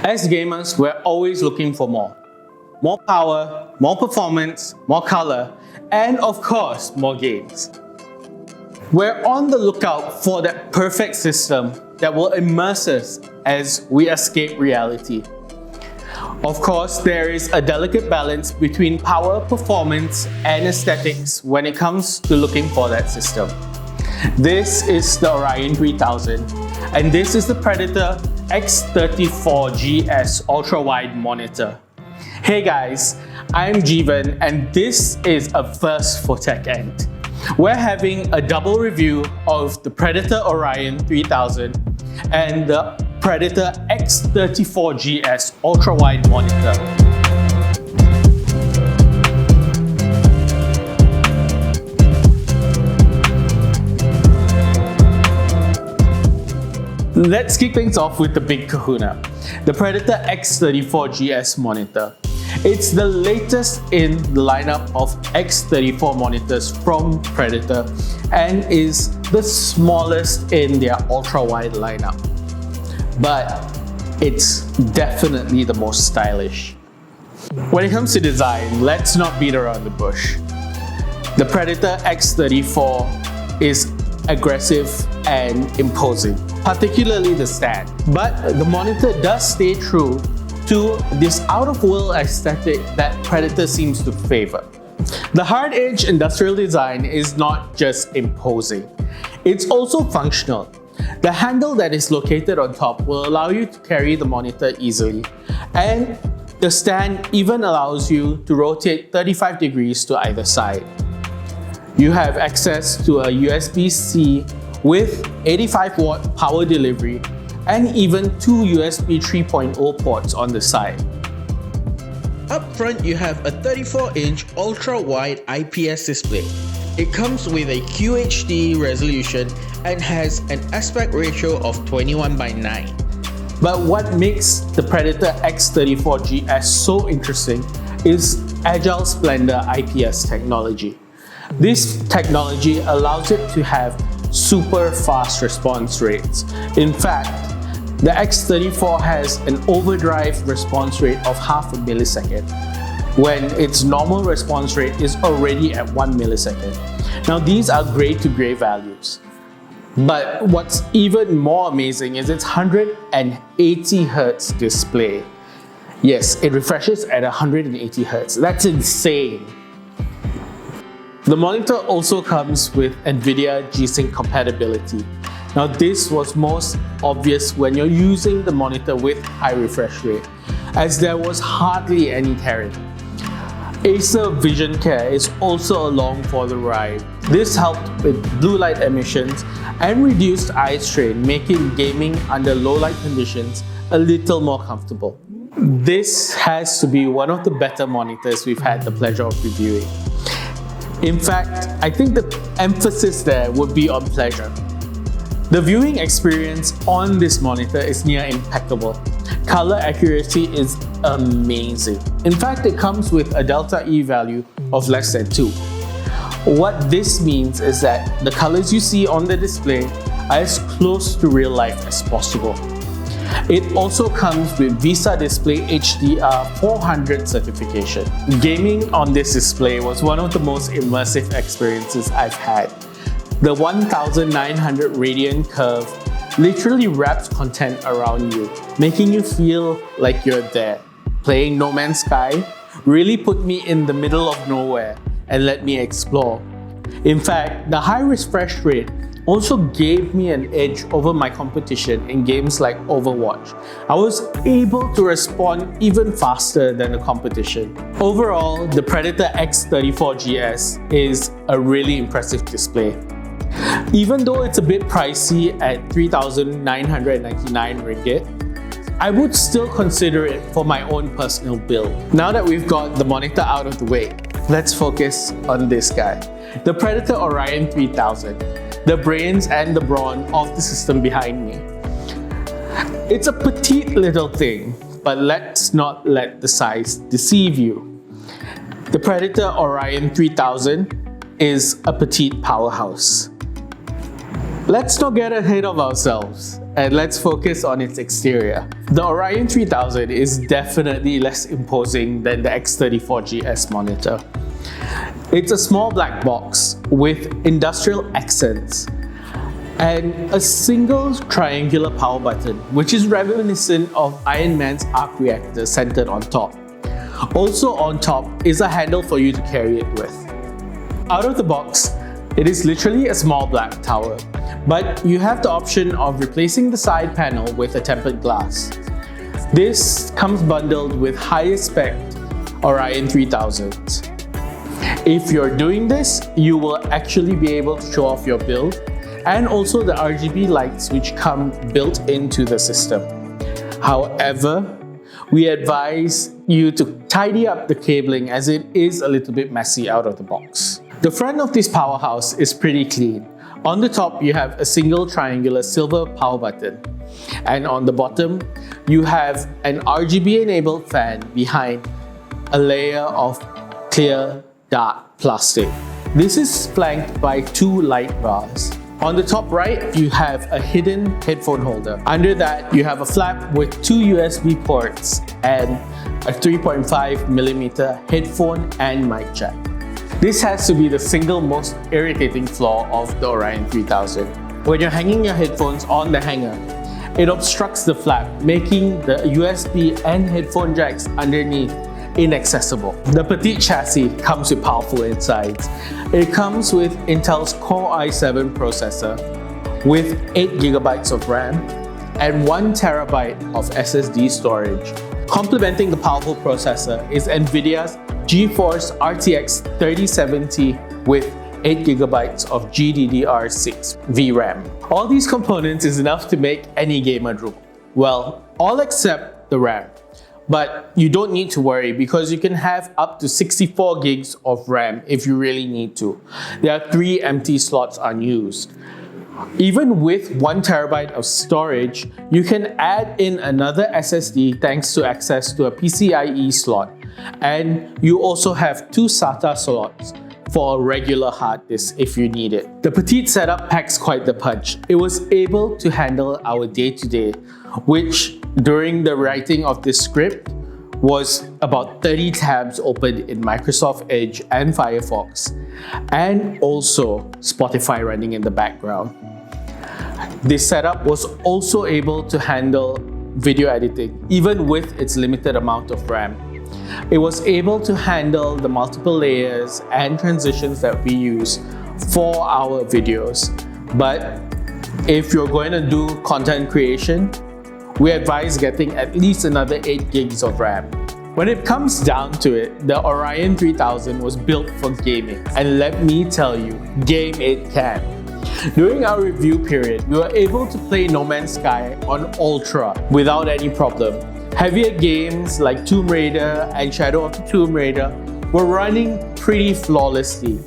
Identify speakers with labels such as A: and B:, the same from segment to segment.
A: As gamers, we're always looking for more. More power, more performance, more color, and of course, more games. We're on the lookout for that perfect system that will immerse us as we escape reality. Of course, there is a delicate balance between power, performance, and aesthetics when it comes to looking for that system. This is the Orion 3000, and this is the Predator X34 GS ultra-wide monitor. Hey guys, I'm Jeevan, and this is a first for Tech End. We're having a double review of the Predator Orion 3000 and the Predator X34 GS ultra-wide monitor. Let's kick things off with the big kahuna, the Predator X34 GS monitor. It's the latest in the lineup of X34 monitors from Predator and is the smallest in their ultra-wide lineup. But it's definitely the most stylish. When it comes to design, let's not beat around the bush. The Predator X34 is aggressive and imposing, particularly the stand. But the monitor does stay true to this out-of-world aesthetic that Predator seems to favor. The hard-edge industrial design is not just imposing, it's also functional. The handle that is located on top will allow you to carry the monitor easily, and the stand even allows you to rotate 35 degrees to either side. You have access to a USB-C with 85-watt power delivery and even two USB 3.0 ports on the side. Up front, you have a 34-inch ultra-wide IPS display. It comes with a QHD resolution and has an aspect ratio of 21:9. But what makes the Predator X34 GS so interesting is Agile Splendor IPS technology. This technology allows it to have super fast response rates. In fact, the X34 has an overdrive response rate of half a millisecond, when its normal response rate is already at 1 millisecond. Now these are gray to gray values. But what's even more amazing is its 180 Hz display. Yes, it refreshes at 180 Hz. That's insane. The monitor also comes with NVIDIA G-Sync compatibility. Now this was most obvious when you're using the monitor with high refresh rate, as there was hardly any tearing. Acer Vision Care is also along for the ride. This helped with blue light emissions and reduced eye strain, making gaming under low light conditions a little more comfortable. This has to be one of the better monitors we've had the pleasure of reviewing. In fact, I think the emphasis there would be on pleasure. The viewing experience on this monitor is near impeccable. Color accuracy is amazing. In fact, it comes with a delta E value of less than 2. What this means is that the colors you see on the display are as close to real life as possible. It also comes with VISA Display HDR 400 certification. Gaming on this display was one of the most immersive experiences I've had. The 1900 radian curve literally wraps content around you, making you feel like you're there. Playing No Man's Sky really put me in the middle of nowhere and let me explore. In fact, the high refresh rate also gave me an edge over my competition in games like Overwatch. I was able to respond even faster than the competition. Overall, the Predator X34 GS is a really impressive display. Even though it's a bit pricey at 3,999 ringgit, I would still consider it for my own personal build. Now that we've got the monitor out of the way, let's focus on this guy, the Predator Orion 3000, the brains and the brawn of the system behind me. It's a petite little thing, but let's not let the size deceive you. The Predator Orion 3000 is a petite powerhouse. Let's not get ahead of ourselves and let's focus on its exterior. The Orion 3000 is definitely less imposing than the X34 GS monitor. It's a small black box with industrial accents and a single triangular power button, which is reminiscent of Iron Man's arc reactor centered on top. Also on top is a handle for you to carry it with. Out of the box, it is literally a small black tower, but you have the option of replacing the side panel with a tempered glass. This comes bundled with higher spec Orion 3000s. If you're doing this, you will actually be able to show off your build and also the RGB lights which come built into the system. However, we advise you to tidy up the cabling as it is a little bit messy out of the box. The front of this powerhouse is pretty clean. On the top, you have a single triangular silver power button. And on the bottom, you have an RGB enabled fan behind a layer of clear dark plastic. This is flanked by two light bars. On the top right, you have a hidden headphone holder. Under that, you have a flap with two USB ports and a 3.5mm headphone and mic jack. This has to be the single most irritating flaw of the Orion 3000. When you're hanging your headphones on the hanger, it obstructs the flap, making the USB and headphone jacks underneath inaccessible. The Petite chassis comes with powerful insides. It comes with Intel's Core i7 processor with 8GB of RAM and 1TB of SSD storage. Complementing the powerful processor is NVIDIA's GeForce RTX 3070 with 8GB of GDDR6 VRAM. All these components is enough to make any gamer drool. Well, all except the RAM. But you don't need to worry because you can have up to 64 gigs of RAM if you really need to. There are 3 empty slots unused. Even with 1TB of storage, you can add in another SSD thanks to access to a PCIe slot. And you also have 2 SATA slots for a regular hard disk if you need it. The Petite setup packs quite the punch. It was able to handle our day-to-day, which during the writing of this script was about 30 tabs opened in Microsoft Edge and Firefox, and also Spotify running in the background. This setup was also able to handle video editing, even with its limited amount of RAM. It was able to handle the multiple layers and transitions that we use for our videos. But if you're going to do content creation, we advise getting at least another 8 gigs of RAM. When it comes down to it, the Orion 3000 was built for gaming. And let me tell you, game it can. During our review period, we were able to play No Man's Sky on Ultra without any problem. Heavier games like Tomb Raider and Shadow of the Tomb Raider were running pretty flawlessly.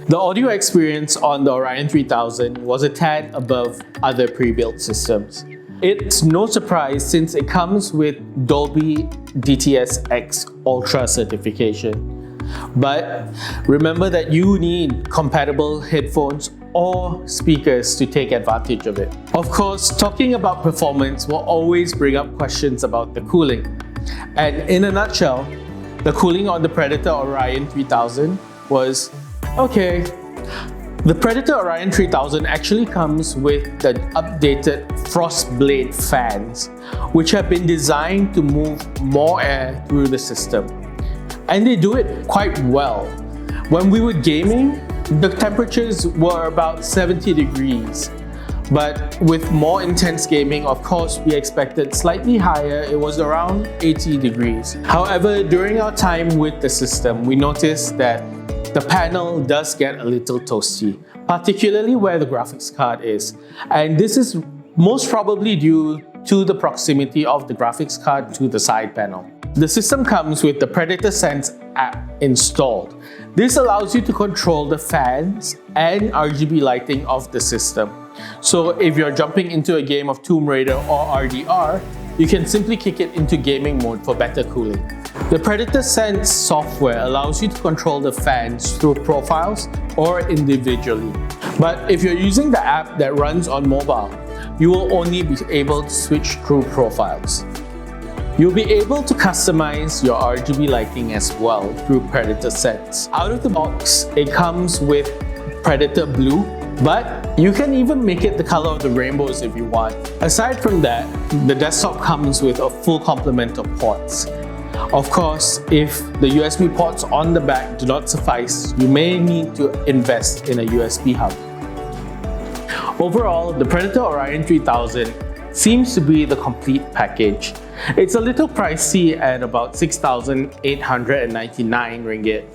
A: The audio experience on the Orion 3000 was a tad above other pre-built systems. It's no surprise since it comes with Dolby DTS:X Ultra certification. But remember that you need compatible headphones or speakers to take advantage of it. Of course, talking about performance will always bring up questions about the cooling. And in a nutshell, the cooling on the Predator Orion 3000 was okay. The Predator Orion 3000 actually comes with the updated Frostblade fans, which have been designed to move more air through the system. And they do it quite well. When we were gaming, the temperatures were about 70 degrees. But with more intense gaming, of course, we expected slightly higher. It was around 80 degrees. However, during our time with the system, we noticed that the panel does get a little toasty, particularly where the graphics card is. And this is most probably due to the proximity of the graphics card to the side panel. The system comes with the Predator Sense app installed. This allows you to control the fans and RGB lighting of the system. So if you're jumping into a game of Tomb Raider or RDR, you can simply kick it into gaming mode for better cooling. The Predator Sense software allows you to control the fans through profiles or individually. But if you're using the app that runs on mobile, you will only be able to switch through profiles. You'll be able to customize your RGB lighting as well through Predator Sense. Out of the box, it comes with Predator Blue, but you can even make it the color of the rainbows if you want. Aside from that, the desktop comes with a full complement of ports. Of course, if the USB ports on the back do not suffice, you may need to invest in a USB hub. Overall, the Predator Orion 3000 seems to be the complete package. It's a little pricey at about 6,899 ringgit,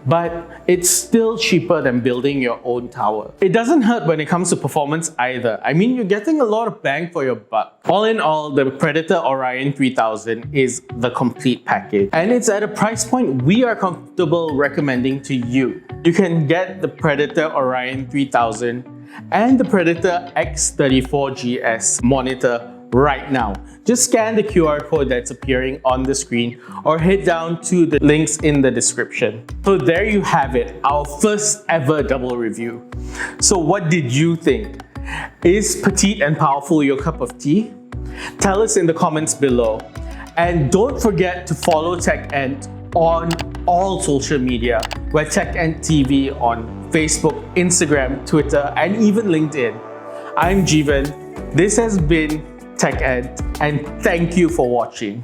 A: but it's still cheaper than building your own tower. It doesn't hurt when it comes to performance either. I mean, you're getting a lot of bang for your buck. All in all, the Predator Orion 3000 is the complete package, and it's at a price point we are comfortable recommending to you. You can get the Predator Orion 3000 and the Predator X34 GS monitor right now. Just scan the QR code that's appearing on the screen or head down to the links in the description. So there you have it, our first ever double review. So what did you think? Is petite and powerful your cup of tea? Tell us in the comments below. And don't forget to follow TechEnt on all social media. We're TechEnt TV on Facebook, Instagram, Twitter, and even LinkedIn. I'm Jeevan. This has been TechEnt, and thank you for watching.